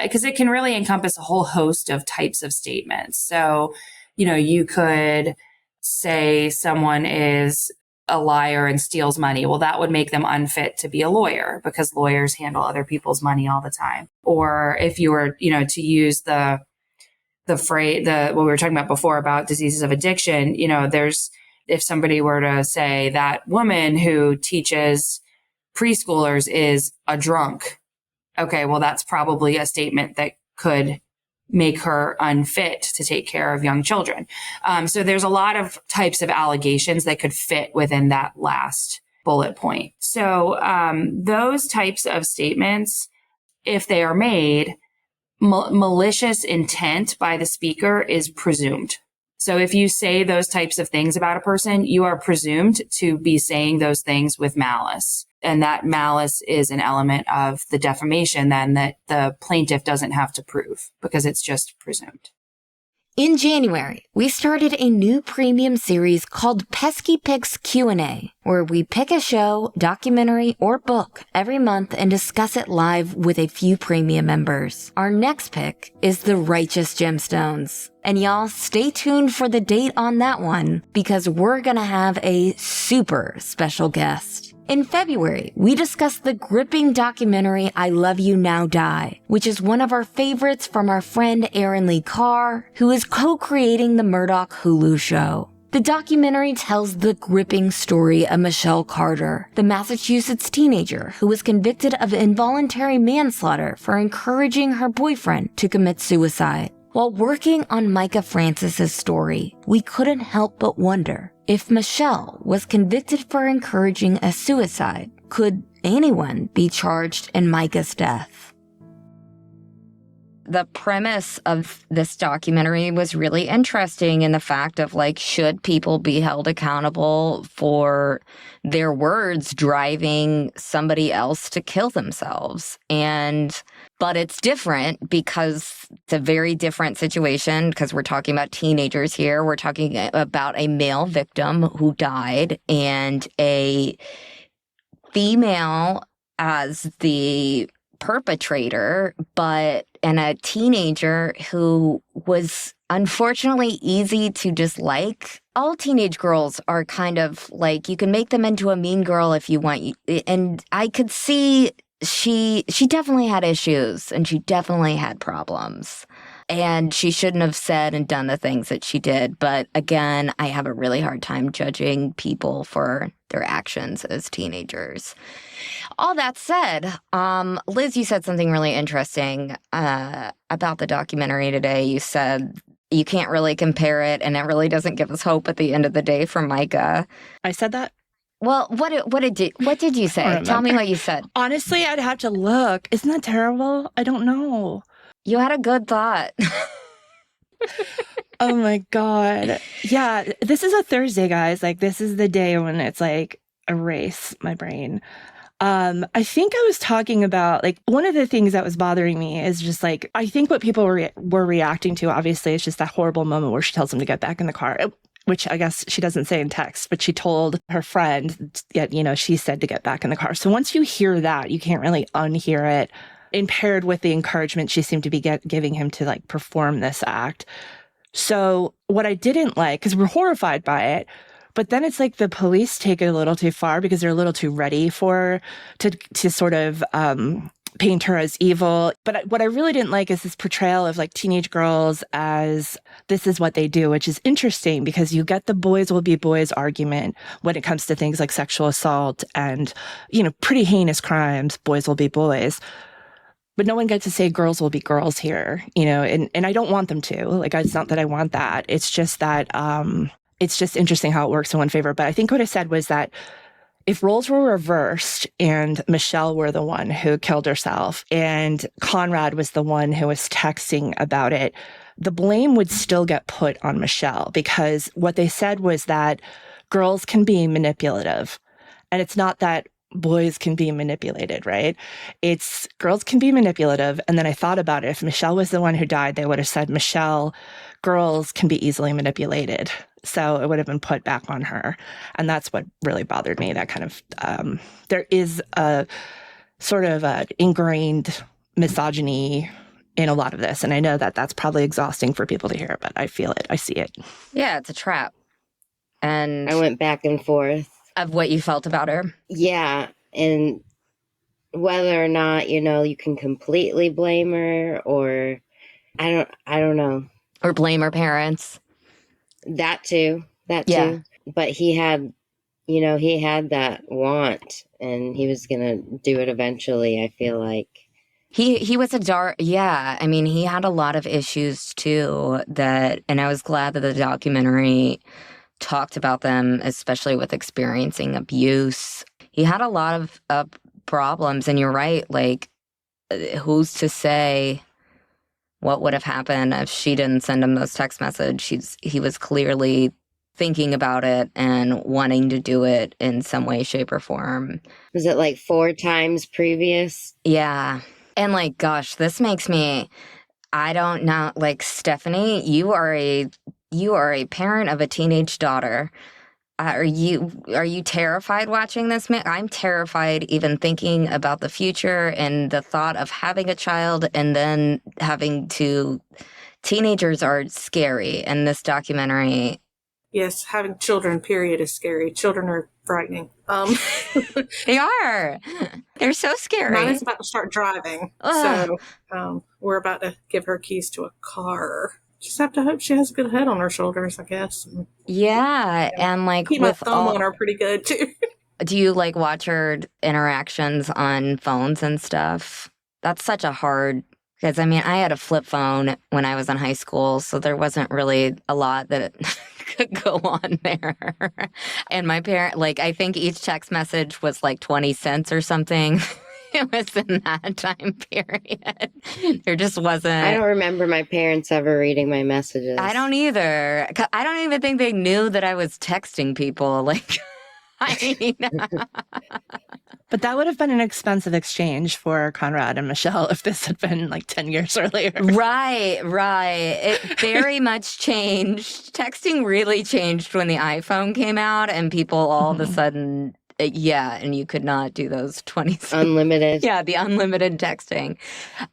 because it can really encompass a whole host of types of statements. So, you could say someone is a liar and steals money. Well, that would make them unfit to be a lawyer because lawyers handle other people's money all the time. Or if you were, to use the phrase, what we were talking about before about diseases of addiction, if somebody were to say that woman who teaches preschoolers is a drunk, okay, well, that's probably a statement that could make her unfit to take care of young children. So there's a lot of types of allegations that could fit within that last bullet point. So those types of statements, if they are made, malicious intent by the speaker is presumed. So if you say those types of things about a person, you are presumed to be saying those things with malice. And that malice is an element of the defamation then that the plaintiff doesn't have to prove because it's just presumed. In January, we started a new premium series called Pesky Picks Q&A, where we pick a show, documentary, or book every month and discuss it live with a few premium members. Our next pick is The Righteous Gemstones. And y'all, stay tuned for the date on that one, because we're gonna have a super special guest. In February, we discussed the gripping documentary I Love You Now Die, which is one of our favorites from our friend Erin Lee Carr, who is co-creating the Murdoch Hulu show. The documentary tells the gripping story of Michelle Carter, the Massachusetts teenager who was convicted of involuntary manslaughter for encouraging her boyfriend to commit suicide. While working on Micah Francis's story, we couldn't help but wonder if Michelle was convicted for encouraging a suicide, could anyone be charged in Micah's death? The premise of this documentary was really interesting in the fact of, like, should people be held accountable for their words driving somebody else to kill themselves? But it's different because it's a very different situation because we're talking about teenagers here. We're talking about a male victim who died and a female as the perpetrator, and a teenager who was unfortunately easy to dislike. All teenage girls are kind of like, you can make them into a mean girl if you want. And I could see she definitely had issues and she definitely had problems. And she shouldn't have said and done the things that she did. But again, I have a really hard time judging people for their actions as teenagers. All that said, Liz, you said something really interesting about the documentary today. You said you can't really compare it, and it really doesn't give us hope at the end of the day for Micah. I said that? Well, what did you say? Tell me what you said. Honestly, I'd have to look. Isn't that terrible? I don't know. You had a good thought. Oh my God. Yeah, this is a Thursday, guys. Like, this is the day when it's like erase my brain. I think I was talking about, like, one of the things that was bothering me is just like, I think what people were reacting to, obviously, is just that horrible moment where she tells him to get back in the car, which I guess she doesn't say in text, but she told her friend, she said to get back in the car. So once you hear that, you can't really unhear it, impaired with the encouragement she seemed to be giving him to, like, perform this act. So what I didn't like, because we're horrified by it, but then it's like the police take it a little too far because they're a little too ready to sort of paint her as evil. But what I really didn't like is this portrayal of, like, teenage girls as this is what they do, which is interesting because you get the boys will be boys argument when it comes to things like sexual assault and, pretty heinous crimes, boys will be boys. But no one gets to say girls will be girls here, and I don't want them to. Like, it's not that I want that. It's just that it's just interesting how it works in one favor. But I think what I said was that if roles were reversed and Michelle were the one who killed herself and Conrad was the one who was texting about it, the blame would still get put on Michelle because what they said was that girls can be manipulative. And it's not that boys can be manipulated, right? It's girls can be manipulative. And then I thought about it. If Michelle was the one who died, they would have said, Michelle, girls can be easily manipulated. So it would have been put back on her. And that's what really bothered me. That kind of, there is a sort of ingrained misogyny in a lot of this. And I know that that's probably exhausting for people to hear, but I feel it. I see it. Yeah, it's a trap. And I went back and forth. Of what you felt about her? Yeah. And whether or not, you can completely blame her or I don't know. Or blame her parents. That too. Too. But he had that want and he was going to do it eventually, I feel like. He was I mean, he had a lot of issues too and I was glad that the documentary talked about them, especially with experiencing abuse. He had a lot of problems, and you're right, like, who's to say what would have happened if she didn't send him those text messages? He was clearly thinking about it and wanting to do it in some way, shape, or form. Was it like 4 times previous? Yeah. And, like, gosh, this makes me, I don't know, like, Stephanie, you are a parent of a teenage daughter. Are you terrified watching this? I'm terrified even thinking about the future and the thought of having a child and then teenagers are scary. And this documentary. Yes, having children, period, is scary. Children are frightening. They are. They're so scary. Mine is about to start driving. Ugh. So we're about to give her keys to a car Just have to hope she has a good head on her shoulders, I guess. Yeah, and like Keep my with thumb on her pretty good too. do you like watch her interactions on phones and stuff? That's such a hard, because I mean, I had a flip phone when I was in high school, so there wasn't really a lot that could go on there. And my parent, like, I think each text message was like 20 cents or something. It was in that time period. There just wasn't. I don't remember my parents ever reading my messages. I don't either. I don't even think they knew that I was texting people. Like, I mean, But that would have been an expensive exchange for Conrad and Michelle if this had been like 10 years earlier. Right. It very much changed. Texting really changed when the iPhone came out and people all of a sudden, and you could not do those 20 Unlimited. Yeah, the unlimited texting.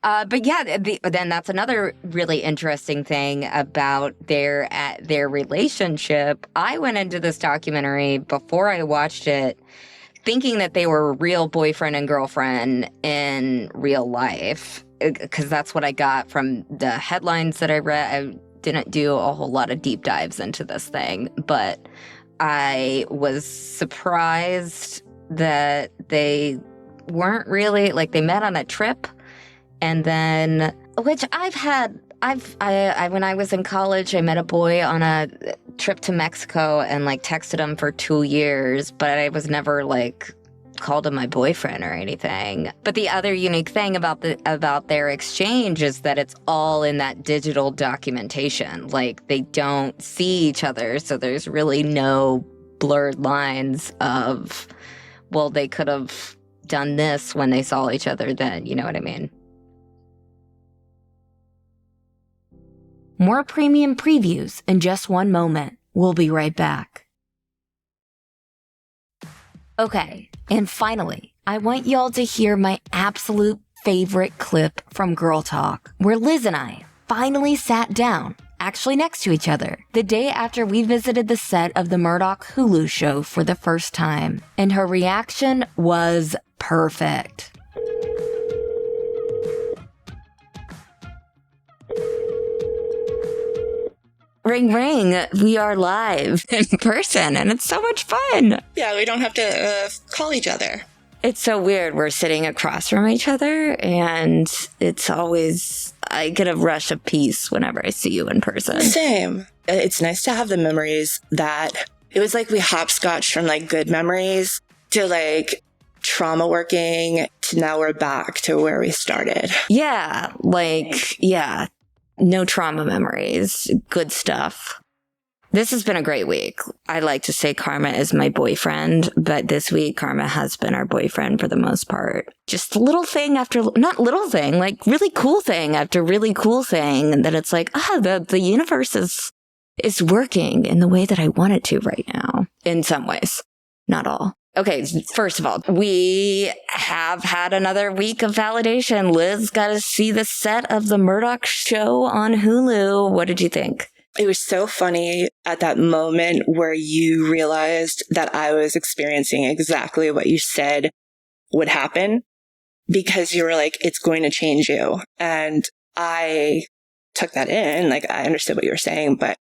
But yeah, then that's another really interesting thing about their relationship. I went into this documentary before I watched it thinking that they were real boyfriend and girlfriend in real life, because that's what I got from the headlines that I read. I didn't do a whole lot of deep dives into this thing, but I was surprised that they weren't really, like, they met on a trip, and then, which when I was in college, I met a boy on a trip to Mexico and like texted him for 2 years, but I was never like called him my boyfriend or anything. But the other unique thing about their exchange is that it's all in that digital documentation. Like, they don't see each other, so there's really no blurred lines of, well, they could have done this when they saw each other then, you know what I mean? More premium previews in just one moment. We'll be right back. Okay, and finally, I want y'all to hear my absolute favorite clip from Girl Talk, where Liz and I finally sat down, actually next to each other, the day after we visited the set of the Murdoch Hulu show for the first time, and her reaction was perfect. Ring, ring. We are live in person, and it's so much fun. Yeah, we don't have to call each other. It's so weird. We're sitting across from each other, and it's always, I get a rush of peace whenever I see you in person. Same. It's nice to have the memories that, it was like we hopscotched from like good memories to like trauma working to now we're back to where we started. Yeah, yeah. No trauma memories. Good stuff. This has been a great week. I like to say Karma is my boyfriend, but this week Karma has been our boyfriend for the most part. Just little thing after, not little thing, like really cool thing after really cool thing, and that it's like, the universe is working in the way that I want it to right now. In some ways. Not all. Okay, first of all, we have had another week of validation. Liz got to see the set of the Murdoch show on Hulu. What did you think? It was so funny at that moment where you realized that I was experiencing exactly what you said would happen, because you were like, it's going to change you. And I took that in, like I understood what you were saying, but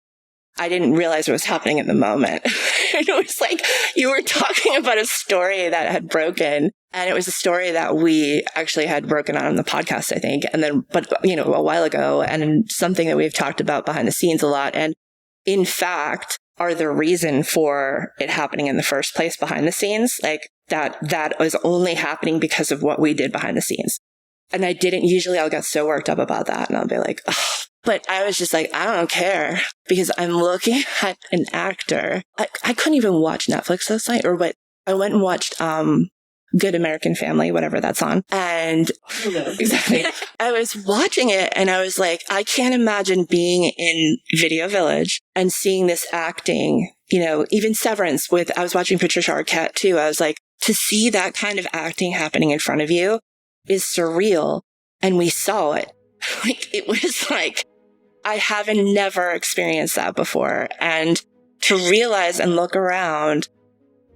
I didn't realize what was happening in the moment. It was like you were talking about a story that had broken, and it was a story that we actually had broken on the podcast, I think. And then, but a while ago, and something that we've talked about behind the scenes a lot. And in fact, are the reason for it happening in the first place behind the scenes, like that was only happening because of what we did behind the scenes. And I'll get so worked up about that, and I'll be like, oh. But I was just like, I don't care, because I'm looking at an actor. I couldn't even watch Netflix last night, I went and watched Good American Family, whatever that's on. And exactly, I was watching it and I was like, I can't imagine being in Video Village and seeing this acting, even Severance I was watching Patricia Arquette too. I was like, to see that kind of acting happening in front of you is surreal. And we saw it. Like, it was like, I haven't never experienced that before. And to realize and look around,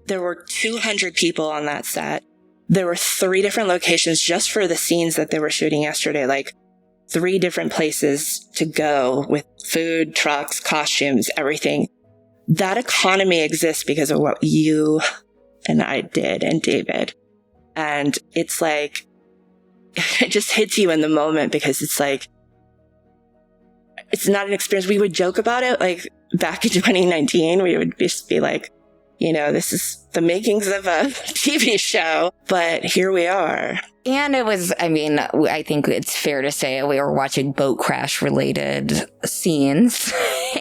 there were 200 people on that set. There were 3 different locations just for the scenes that they were shooting yesterday. Like 3 different places to go with food, trucks, costumes, everything. That economy exists because of what you and I did and David. And it's like, it just hits you in the moment because it's like, it's not an experience. We would joke about it. Like back in 2019, we would just be like, you know, this is the makings of a TV show, but here we are. And it was, I mean, I think it's fair to say we were watching boat crash related scenes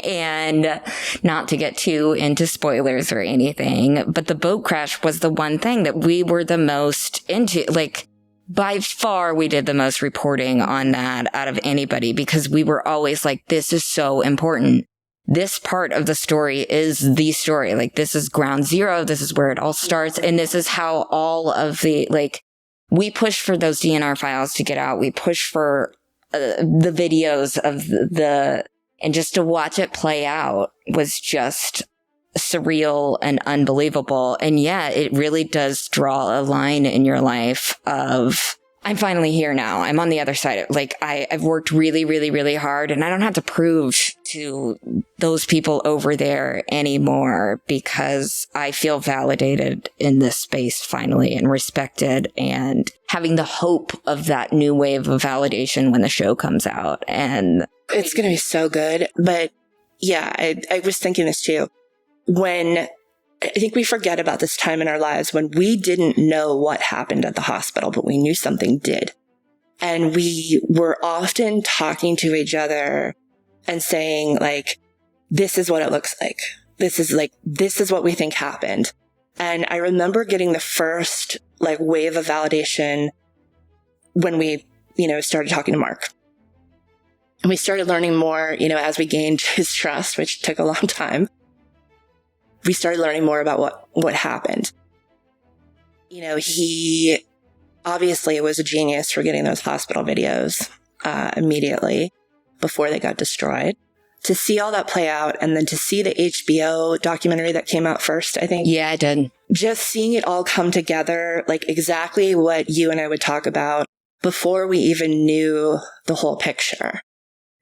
and not to get too into spoilers or anything, but the boat crash was the one thing that we were the most into. Like, by far, we did the most reporting on that out of anybody because we were always like, this is so important. This part of the story is the story. Like, this is ground zero. This is where it all starts. And this is how all of the, like, we push for those DNR files to get out. We push for the videos of and just to watch it play out was just surreal and unbelievable. And yeah, it really does draw a line in your life of, I'm finally here now. I'm on the other side. Like, I've worked really, really, really hard, and I don't have to prove to those people over there anymore because I feel validated in this space finally and respected and having the hope of that new wave of validation when the show comes out. And it's going to be so good. But yeah, I was thinking this too. When I think we forget about this time in our lives when we didn't know what happened at the hospital, but we knew something did. And we were often talking to each other and saying, like, this is what it looks like. This is what we think happened. And I remember getting the first, like, wave of validation when we, you know, started talking to Mark. And we started learning more, you know, as we gained his trust, which took a long time. We started learning more about what happened. You know, he obviously was a genius for getting those hospital videos immediately before they got destroyed. To see all that play out and then to see the HBO documentary that came out first, I think. yeah, I did. Just seeing it all come together, like exactly what you and I would talk about before we even knew the whole picture.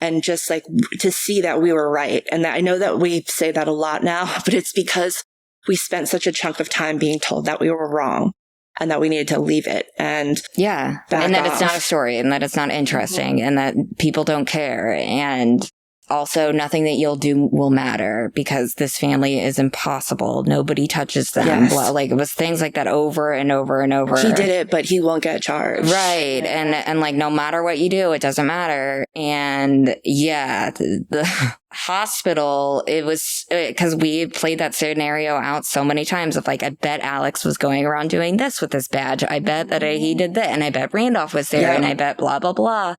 And just like to see that we were right. And that I know that we say that a lot now, but it's because we spent such a chunk of time being told that we were wrong and that we needed to leave it. And yeah. And that it's not a story and that it's not interesting and that people don't care. And also nothing that you'll do will matter because this family is impossible. Nobody touches them. Yes. Like it was things like that over and over and over. He did it, but he won't get charged. Right. And like, no matter what you do, it doesn't matter. And yeah, the hospital, it was because we played that scenario out so many times of like, I bet Alex was going around doing this with his badge. I bet that he did that. And I bet Randolph was there and I bet blah, blah, blah.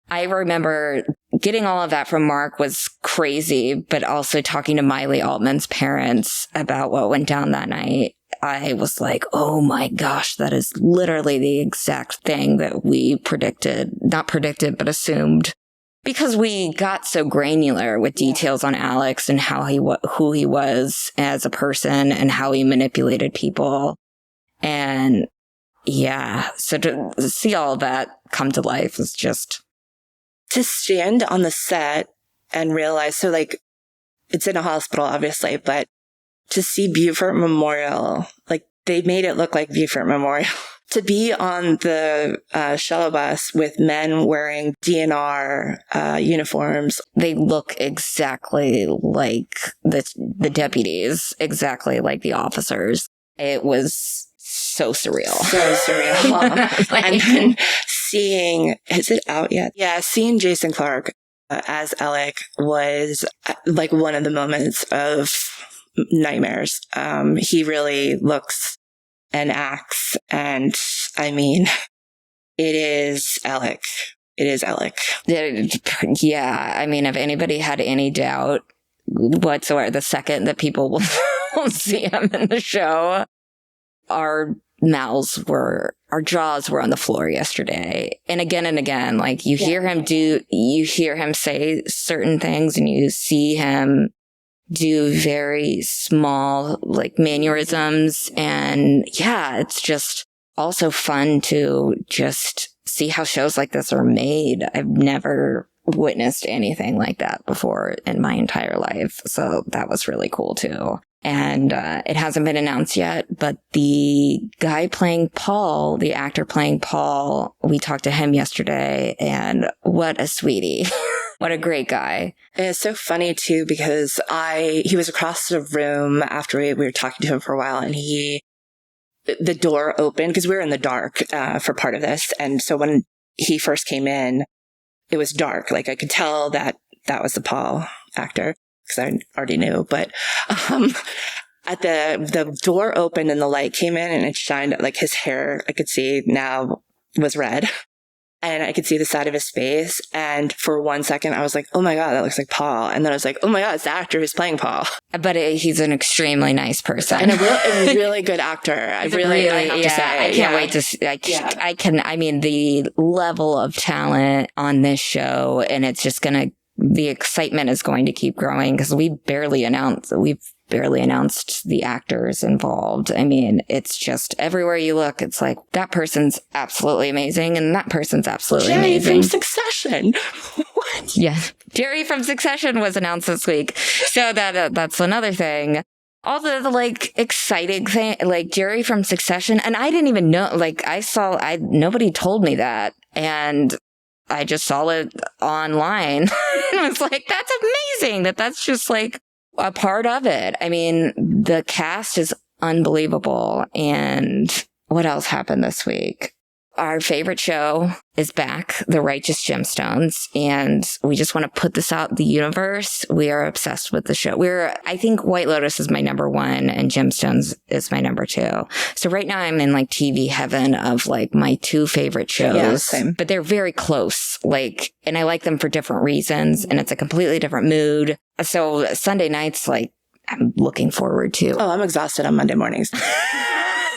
I remember getting all of that from Mark was crazy, but also talking to Miley Altman's parents about what went down that night. I was like, oh my gosh, that is literally the exact thing that we not predicted, but assumed. Because we got so granular with details on Alex and who he was as a person and how he manipulated people. And yeah, so to see all of that come to life is just... To stand on the set and realize, so like, it's in a hospital, obviously, but to see Beaufort Memorial, like, they made it look like Beaufort Memorial. To be on the shuttle bus with men wearing DNR uniforms. They look exactly like the deputies, exactly like the officers. It was so surreal. So surreal. And then seeing, is it out yet? Yeah, seeing Jason Clarke as Alec was like one of the moments of nightmares. He really looks and acts, and I mean, it is Alec. It is Alec. Yeah, I mean, if anybody had any doubt whatsoever, the second that people will see him in the show, our jaws were on the floor yesterday. And again, like you hear him say certain things and you see him do very small, like mannerisms. And yeah, it's just also fun to just see how shows like this are made. I've never witnessed anything like that before in my entire life. So that was really cool too. And it hasn't been announced yet, but the guy playing Paul, the actor playing Paul, we talked to him yesterday, and what a sweetie. What a great guy. And it's so funny too, because he was across the room after we were talking to him for a while, and the door opened because we were in the dark for part of this. And so when he first came in, it was dark. Like I could tell that was the Paul actor because I already knew. But at the door opened and the light came in and it shined, like his hair, I could see now was red. And I could see the side of his face. And for 1 second, I was like, oh my God, that looks like Paul. And then I was like, oh my God, it's the actor who's playing Paul. But he's an extremely nice person. And a really good actor. I have to say. I can't wait to see. The level of talent on this show, and it's just the excitement is going to keep growing because we've barely announced the actors involved. I mean, it's just everywhere you look, it's like that person's absolutely amazing and that person's absolutely amazing. Jerry from Succession. What? Yeah. Jerry from Succession was announced this week. So that's another thing. All the exciting thing, like Jerry from Succession. And I didn't even know, nobody told me that. And I just saw it online and I was like, that's amazing that's just like a part of it. I mean, the cast is unbelievable. And what else happened this week? Our favorite show is back, The Righteous Gemstones. And we just want to put this out in the universe. We are obsessed with the show. I think White Lotus is my number 1 and Gemstones is my number 2. So right now I'm in TV heaven of my 2 favorite shows. Yeah, same. But they're very close. And I like them for different reasons. And it's a completely different mood. So Sunday nights, I'm looking forward to. Oh, I'm exhausted on Monday mornings.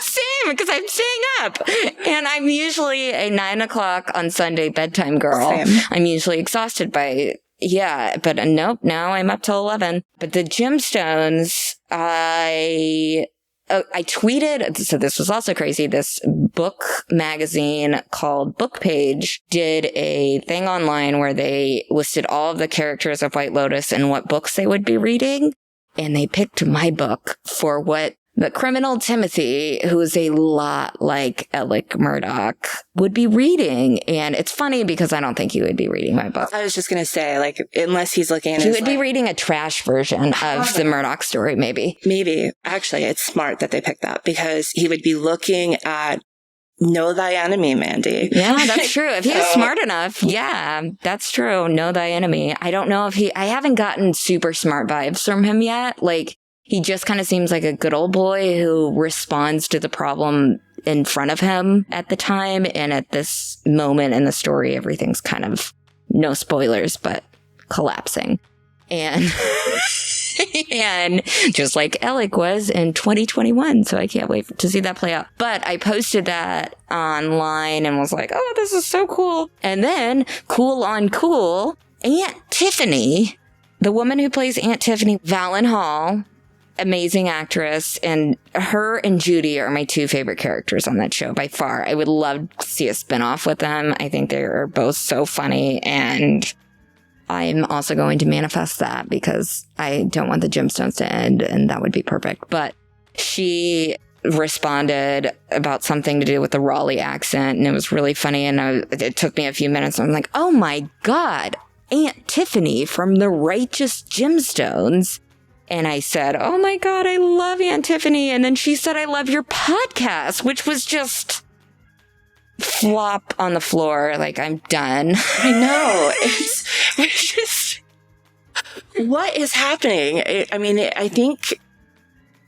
Same, because I'm staying up. And I'm usually a 9 o'clock on Sunday bedtime girl. Same. I'm usually exhausted by, but nope, now I'm up till 11. But the Gemstones, I tweeted, so this was also crazy, this book magazine called Book Page did a thing online where they listed all of the characters of White Lotus and what books they would be reading. And they picked my book for what the criminal Timothy, who is a lot like Alec Murdoch, would be reading. And it's funny because I don't think he would be reading my book. I was just going to say, unless he's looking at he would be reading a trash version of the Murdoch story, maybe. Maybe. Actually, it's smart that they picked that because he would be looking at Know Thy Enemy, Mandy. Yeah, that's true. If he was smart enough, yeah, that's true. Know Thy Enemy. I don't know if I haven't gotten super smart vibes from him yet. He just kind of seems like a good old boy who responds to the problem in front of him at the time. And at this moment in the story, everything's kind of, no spoilers, but collapsing. And and just like Alec was in 2021. So I can't wait to see that play out. But I posted that online and was like, oh, this is so cool. And then cool on cool, Aunt Tiffany, the woman who plays Aunt Tiffany, Valen Hall, amazing actress, and her and Judy are my 2 favorite characters on that show by far. I would love to see a spinoff with them. I think they're both so funny, and I'm also going to manifest that because I don't want the Gemstones to end, and that would be perfect. But she responded about something to do with the Raleigh accent, and it was really funny, and it took me a few minutes, and I'm like, oh my God, Aunt Tiffany from The Righteous Gemstones. And I said, oh my God, I love Aunt Tiffany. And then she said, I love your podcast, which was just flop on the floor. I'm done. I know. It's just, what is happening? I think,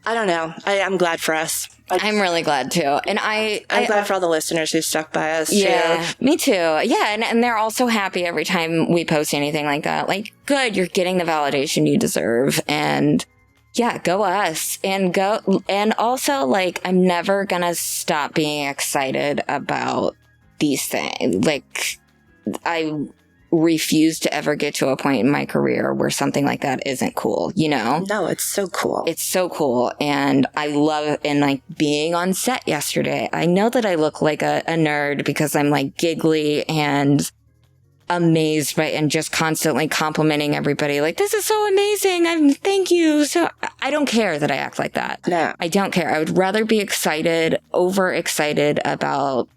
I don't know. I'm glad for us. I'm really glad too. And I'm glad for all the listeners who stuck by us. Yeah, too. Me too. Yeah. And they're all so happy every time we post anything like that. Good, you're getting the validation you deserve. And yeah, go us. And also I'm never gonna stop being excited about these things. refuse to ever get to a point in my career where something like that isn't cool, you know? No, it's so cool. It's so cool. And I love it. And like being on set yesterday, I know that I look like a nerd because I'm like giggly and amazed by and just constantly complimenting everybody. Like, this is so amazing. Thank you. So I don't care that I act like that. No. I don't care. I would rather be overexcited about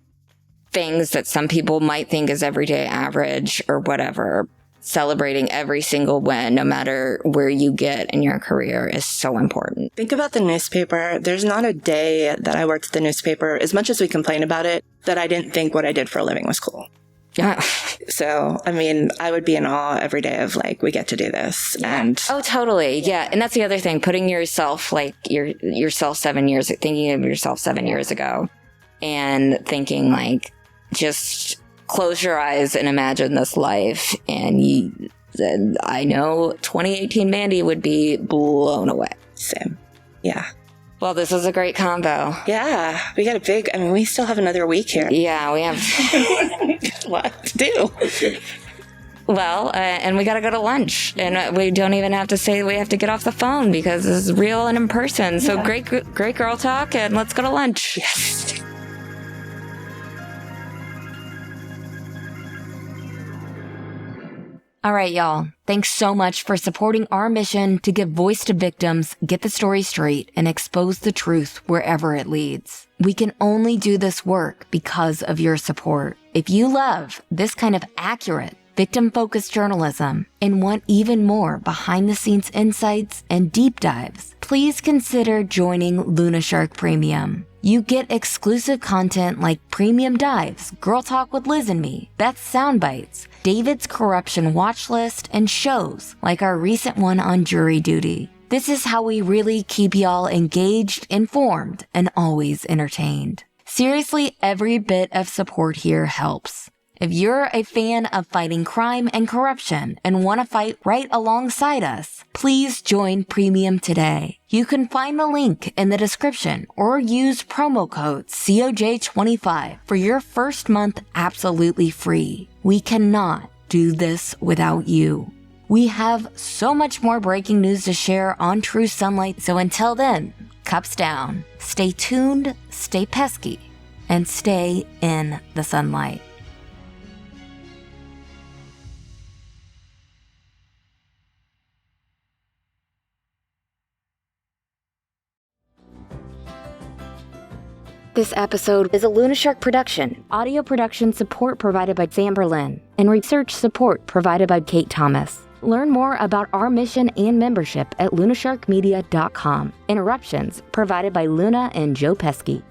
things that some people might think is everyday average or whatever. Celebrating every single win, no matter where you get in your career, is so important. Think about the newspaper. There's not a day that I worked at the newspaper, as much as we complain about it, that I didn't think what I did for a living was cool. Yeah. So, I mean, I would be in awe every day of like, we get to do this. And oh, totally. Yeah. And that's the other thing, putting yourself, like yourself 7 years, thinking of yourself 7 years ago and thinking like, just close your eyes and imagine this life. And I know 2018 Mandy would be blown away. Same. Yeah. Well, this was a great combo. Yeah, we got we still have another week here. Yeah, we have what to do. Well, and we got to go to lunch, and we don't even have to say we have to get off the phone because it's real and in person. So great girl talk, and let's go to lunch. Yes. All right, y'all. Thanks so much for supporting our mission to give voice to victims, get the story straight, and expose the truth wherever it leads. We can only do this work because of your support. If you love this kind of accurate, victim-focused journalism and want even more behind-the-scenes insights and deep dives, please consider joining LUNASHARK Premium. You get exclusive content like Premium Dives, Girl Talk with Liz and Me, Beth's Soundbites, David's Corruption Watchlist, and shows like our recent one on jury duty. This is how we really keep y'all engaged, informed, and always entertained. Seriously, every bit of support here helps. If you're a fan of fighting crime and corruption and want to fight right alongside us, please join Premium today. You can find the link in the description or use promo code COJ25 for your first month absolutely free. We cannot do this without you. We have so much more breaking news to share on True Sunlight, so until then, cups down, stay tuned, stay pesky, and stay in the sunlight. This episode is a LUNASHARK production. Audio production support provided by Sam Berlin, and research support provided by Kate Thomas. Learn more about our mission and membership at lunasharkmedia.com. Interruptions provided by Luna and Joe Pesky.